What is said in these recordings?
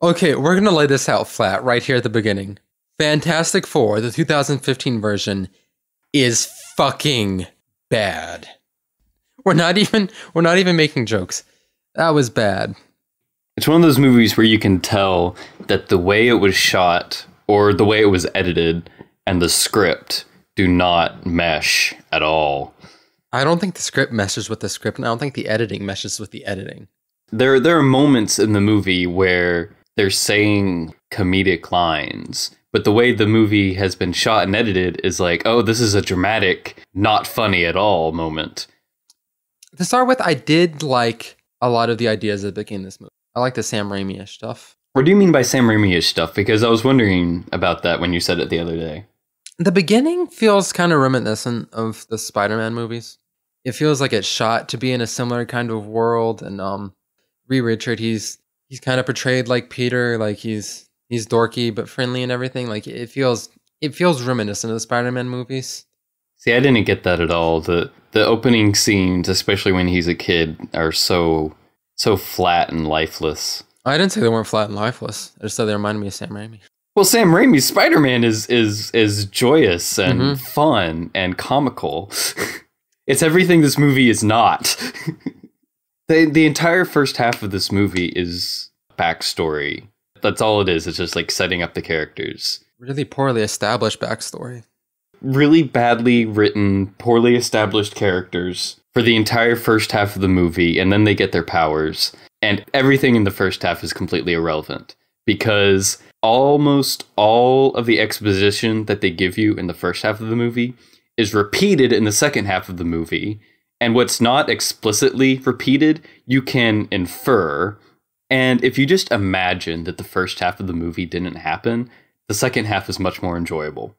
Okay, we're gonna lay this out flat right here at the beginning. Fantastic Four, the 2015 version, is fucking bad. We're not even making jokes. That was bad. It's one of those movies where you can tell that the way it was shot or the way it was edited and the script do not mesh at all. I don't think the script meshes with the script, and I don't think the editing meshes with the editing. There are moments in the movie where they're saying comedic lines, but the way the movie has been shot and edited is like, oh, this is a dramatic, not funny at all moment. To start with, I did like a lot of the ideas that became this movie. I like the Sam Raimi-ish stuff. What do you mean by Sam Raimi-ish stuff? Because I was wondering about that when you said it the other day. The beginning feels kind of reminiscent of the Spider-Man movies. It feels like it's shot to be in a similar kind of world, and Reed Richard, he's kind of portrayed like Peter, like he's dorky but friendly and everything. Like it feels reminiscent of the Spider-Man movies. See, I didn't get that at all. The opening scenes, especially when he's a kid, are so flat and lifeless. I didn't say they weren't flat and lifeless. I just said they reminded me of Sam Raimi. Well, Sam Raimi's Spider-Man is joyous and fun and comical. It's everything this movie is not. The entire first half of this movie is backstory. That's all it is. It's just like setting up the characters. Really poorly established backstory. Really badly written, poorly established characters for the entire first half of the movie, and then they get their powers. And everything in the first half is completely irrelevant because almost all of the exposition that they give you in the first half of the movie is repeated in the second half of the movie. And what's not explicitly repeated, you can infer. And if you just imagine that the first half of the movie didn't happen, the second half is much more enjoyable.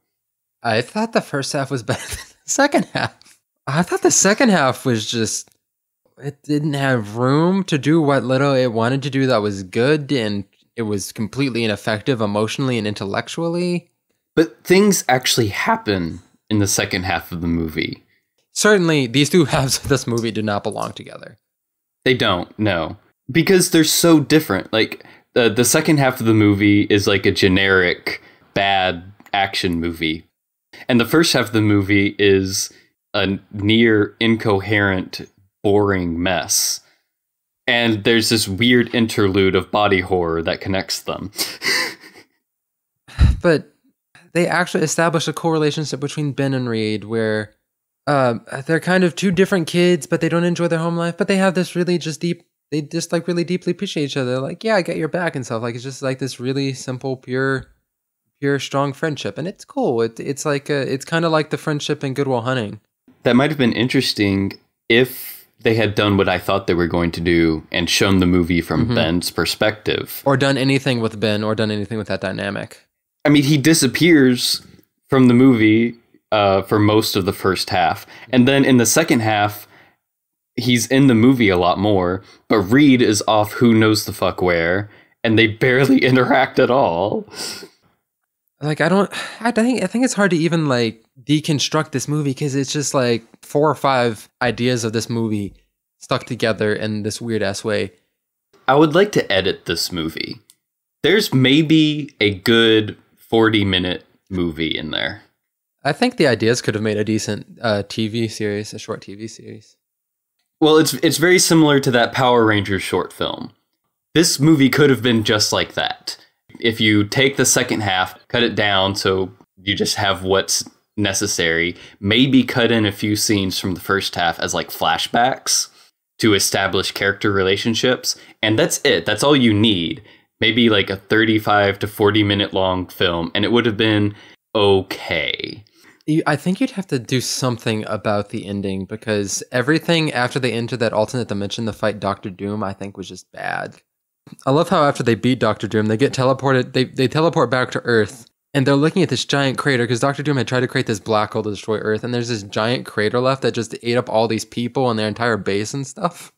I thought the first half was better than the second half. I thought the second half was just... It didn't have room to do what little it wanted to do that was good, and it was completely ineffective emotionally and intellectually. But things actually happen in the second half of the movie. Certainly, these two halves of this movie do not belong together. They don't, no. Because they're so different. Like, the second half of the movie is like a generic, bad action movie. And the first half of the movie is a near incoherent, boring mess. And there's this weird interlude of body horror that connects them. But they actually establish a cool relationship between Ben and Reed where they're kind of two different kids, but they don't enjoy their home life. But they have this really just deep, they just like really deeply appreciate each other. Like, yeah, I get your back and stuff. Like, it's just like this really simple, pure, strong friendship. And it's cool. It's like, it's kind of like the friendship in Good Will Hunting. That might have been interesting if they had done what I thought they were going to do and shown the movie from Ben's perspective. Or done anything with Ben, or done anything with that dynamic. I mean, he disappears from the movie for most of the first half. And then in the second half, he's in the movie a lot more, but Reed is off who knows the fuck where, and they barely interact at all. Like, I think it's hard to even like deconstruct this movie because it's just like 4 or 5 ideas of this movie stuck together in this weird ass way. I would like to edit this movie. There's maybe a good 40-minute movie in there. I think the ideas could have made a decent TV series, a short TV series. Well, it's very similar to that Power Rangers short film. This movie could have been just like that. If you take the second half, cut it down so you just have what's necessary, maybe cut in a few scenes from the first half as like flashbacks to establish character relationships, and that's it. That's all you need. Maybe like a 35 to 40 minute long film, and it would have been okay. I think you'd have to do something about the ending because everything after they enter that alternate dimension to fight Doctor Doom, I think was just bad. I love how after they beat Doctor Doom, they get teleported. They teleport back to Earth, and they're looking at this giant crater because Doctor Doom had tried to create this black hole to destroy Earth, and there's this giant crater left that just ate up all these people and their entire base and stuff.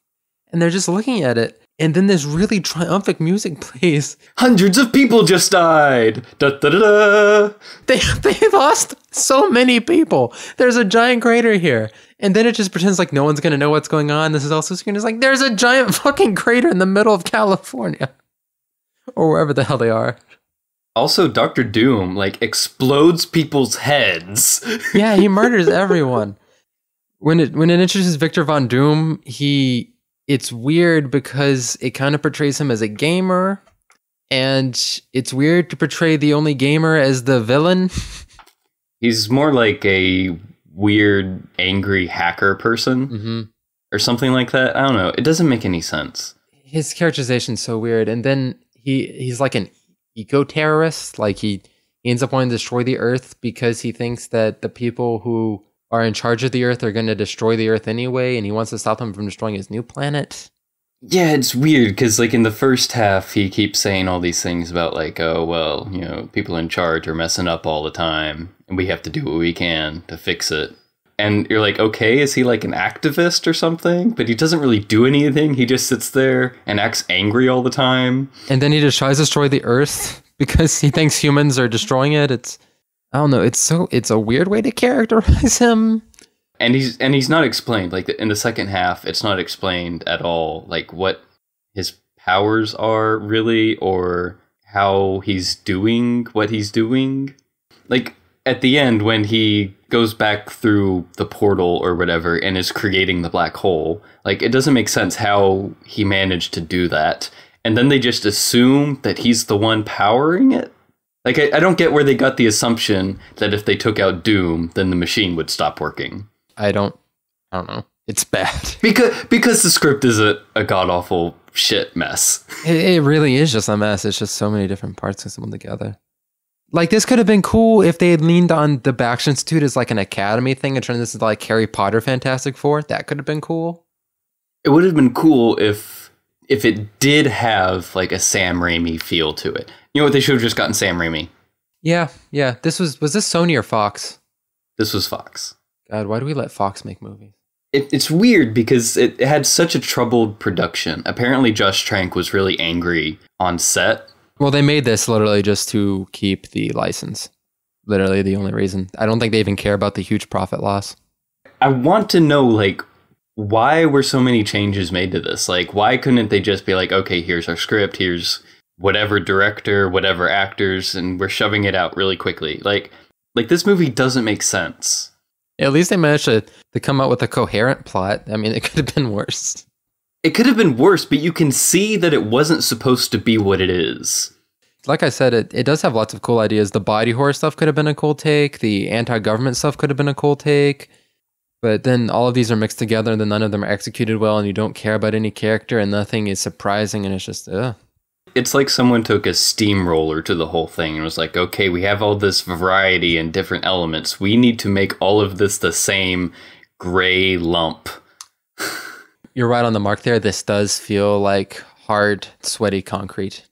And they're just looking at it, and then this really triumphant music plays. Hundreds of people just died. Da, da, da, da. They lost so many people. There's a giant crater here. And then it just pretends like no one's going to know what's going on. This is also screen is like, there's a giant fucking crater in the middle of California. or wherever the hell they are. Also, Doctor Doom, like, explodes people's heads. Yeah, he murders everyone. When it introduces Victor Von Doom, it's weird because it kind of portrays him as a gamer, and it's weird to portray the only gamer as the villain. He's more like a weird, angry hacker person, or something like that. I don't know. It doesn't make any sense. His characterization's so weird, and then he's like an eco-terrorist. Like he ends up wanting to destroy the Earth because he thinks that the people who are in charge of the Earth are going to destroy the Earth anyway, and he wants to stop them from destroying his new planet. Yeah, it's weird because, like, in the first half, he keeps saying all these things about, like, oh, well, you know, people in charge are messing up all the time, and we have to do what we can to fix it. And you're like, okay, is he like an activist or something? But he doesn't really do anything. He just sits there and acts angry all the time. And then he just tries to destroy the Earth because he thinks humans are destroying it. I don't know. It's a weird way to characterize him. And he's not explained. Like, in the second half, it's not explained at all, like, what his powers are really, or how he's doing what he's doing. Like, at the end, when he goes back through the portal or whatever and is creating the black hole, like, it doesn't make sense how he managed to do that. And then they just assume that he's the one powering it. Like, I don't get where they got the assumption that if they took out Doom, then the machine would stop working. I don't know. It's bad. Because the script is a god-awful shit mess. It really is just a mess. It's just so many different parts assembled together. Like, this could have been cool if they had leaned on the Baxter Institute as like an academy thing and turned this into like Harry Potter Fantastic Four. That could have been cool. It would have been cool if it did have like a Sam Raimi feel to it. You know what? They should have just gotten Sam Raimi. Yeah. Was this Sony or Fox? This was Fox. God, why do we let Fox make movies? It's weird because it had such a troubled production. Apparently Josh Trank was really angry on set. Well, they made this literally just to keep the license. Literally the only reason. I don't think they even care about the huge profit loss. I want to know, like, why were so many changes made to this? Like, why couldn't they just be like, okay, here's our script, here's whatever director, whatever actors, and we're shoving it out really quickly. Like this movie doesn't make sense. At least they managed to come out with a coherent plot. I mean, it could have been worse. It could have been worse, but you can see that it wasn't supposed to be what it is. Like I said, it does have lots of cool ideas. The body horror stuff could have been a cool take. The anti-government stuff could have been a cool take. But then all of these are mixed together, and then none of them are executed well, and you don't care about any character, and nothing is surprising, and it's just, ugh. It's like someone took a steamroller to the whole thing and was like, okay, we have all this variety and different elements. We need to make all of this the same gray lump. You're right on the mark there. This does feel like hard, sweaty concrete.